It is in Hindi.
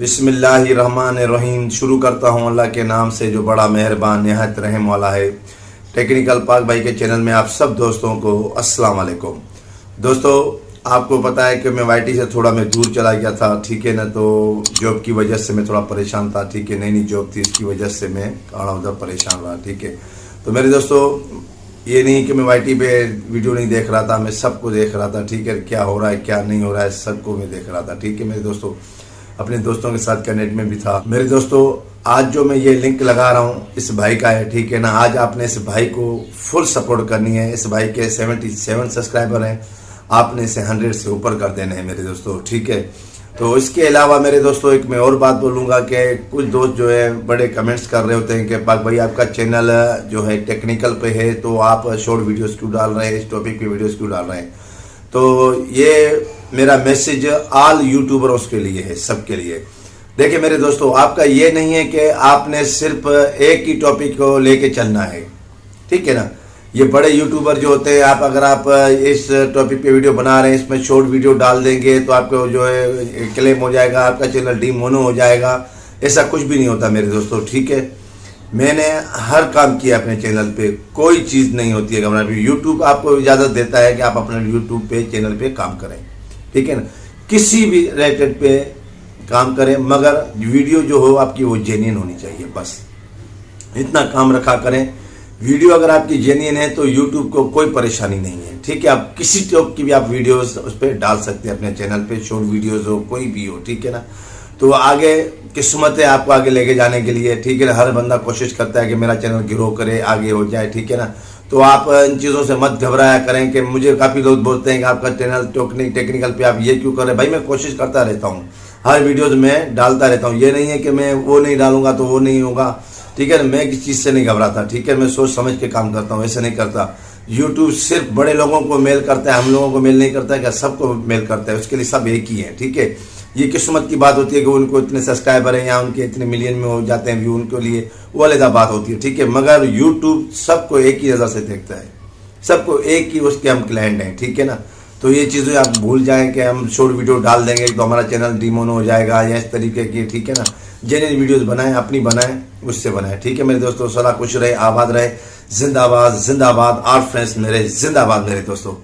बिस्मिल्लाहिर्रहमानिर्रहीम। शुरू करता हूँ अल्लाह के नाम से जो बड़ा मेहरबान निहायत रहम वाला है। टेक्निकल पाक भाई के चैनल में आप सब दोस्तों को अस्सलाम वालेकुम। दोस्तों, आपको पता है कि मैं वाईटी से थोड़ा मैं दूर चला गया था, ठीक है ना। तो जॉब की वजह से मैं थोड़ा परेशान था, ठीक है। नई जॉब थी, इसकी वजह से मैं आना उधर परेशान रहा, ठीक है। तो मेरे दोस्तों, ये नहीं कि मैं वाईटी पे वीडियो नहीं देख रहा था, मैं सबको देख रहा था, ठीक है। क्या हो रहा है क्या नहीं हो रहा है सबको मैं देख रहा था, ठीक है। मेरे दोस्तों, अपने दोस्तों के साथ कनेक्ट में भी था। मेरे दोस्तों, आज जो मैं ये लिंक लगा रहा हूँ इस भाई का है, ठीक है ना। आज आपने इस भाई को फुल सपोर्ट करनी है। इस भाई के 77 सब्सक्राइबर हैं, आपने इसे 100 से ऊपर कर देने हैं मेरे दोस्तों, ठीक है। तो इसके अलावा मेरे दोस्तों, एक मैं और बात बोलूँगा कि कुछ दोस्त जो है बड़े कमेंट्स कर रहे होते हैं कि पाक भाई आपका चैनल जो है टेक्निकल पे है, तो आप शॉर्ट वीडियोस क्यों डाल रहे हैं, इस टॉपिक पे वीडियोस क्यों डाल रहे हैं। तो ये मेरा मैसेज ऑल यूट्यूबरों के लिए है, सबके लिए। देखिए मेरे दोस्तों, आपका ये नहीं है कि आपने सिर्फ एक ही टॉपिक को लेके चलना है, ठीक है ना। ये बड़े यूट्यूबर जो होते हैं, अगर आप इस टॉपिक पे वीडियो बना रहे हैं, इसमें शॉर्ट वीडियो डाल देंगे तो आपको जो है क्लेम हो जाएगा, आपका चैनल डीमोनो हो जाएगा। ऐसा कुछ भी नहीं होता मेरे दोस्तों, ठीक है। मैंने हर काम किया अपने चैनल पे, कोई चीज़ नहीं होती है घबराने। यूट्यूब आपको इजाज़त देता है कि आप अपने यूट्यूब पे चैनल पे काम करें, ठीक है ना। किसी भी रिलेटेड पे काम करें, मगर वीडियो जो हो आपकी वो जेन्युइन होनी चाहिए, बस इतना काम रखा करें। वीडियो अगर आपकी जेन्युइन है तो यूट्यूब को कोई परेशानी नहीं है, ठीक है। आप किसी टाइप की भी आप वीडियोस उस पर डाल सकते हैं अपने चैनल पे, शॉर्ट वीडियोस हो, कोई भी हो, ठीक है ना। तो आगे किस्मत है आपको आगे लेके जाने के लिए, ठीक है ना। हर बंदा कोशिश करता है कि मेरा चैनल ग्रो करे, आगे हो जाए, ठीक है ना। तो आप इन चीज़ों से मत घबराया करें कि मुझे काफ़ी लोग बोलते हैं कि आपका चैनल टेक्निकल पे आप ये क्यों कर रहे हैं। भाई मैं कोशिश करता रहता हूँ, हर वीडियोज़ में डालता रहता हूँ। ये नहीं है कि मैं वो नहीं डालूंगा तो वो नहीं होगा, ठीक है ना। मैं किसी चीज़ से नहीं घबराता, ठीक है। मैं सोच समझ के काम करता हूँ, ऐसे नहीं करता। यूट्यूब सिर्फ बड़े लोगों को मेल करता है, हम लोगों को मेल नहीं करता है, क्या सबको मेल करता है। उसके लिए सब एक ही है, ठीक है। ये किस्मत की बात होती है कि उनको इतने सब्सक्राइबर हैं या उनके इतने मिलियन में हो जाते हैं व्यू, उनके लिए वो अलग बात होती है, ठीक है। मगर यूट्यूब सबको एक ही नज़र से देखता है, सबको एक ही उसके हम क्लाइंट हैं, ठीक है ना। तो ये चीज़ें आप भूल जाएं कि हम शॉर्ट वीडियो डाल देंगे तो हमारा चैनल डीमोनो हो जाएगा या इस तरीके की, ठीक है ना। जेन्युइन वीडियोस बनाएं, अपनी बनाएं, उससे बनाएं, ठीक है मेरे दोस्तों। सदा खुश रहे, आबाद रहे, जिंदाबाद जिंदाबाद। आर फ्रेंड्स मेरे, जिंदाबाद मेरे दोस्तों।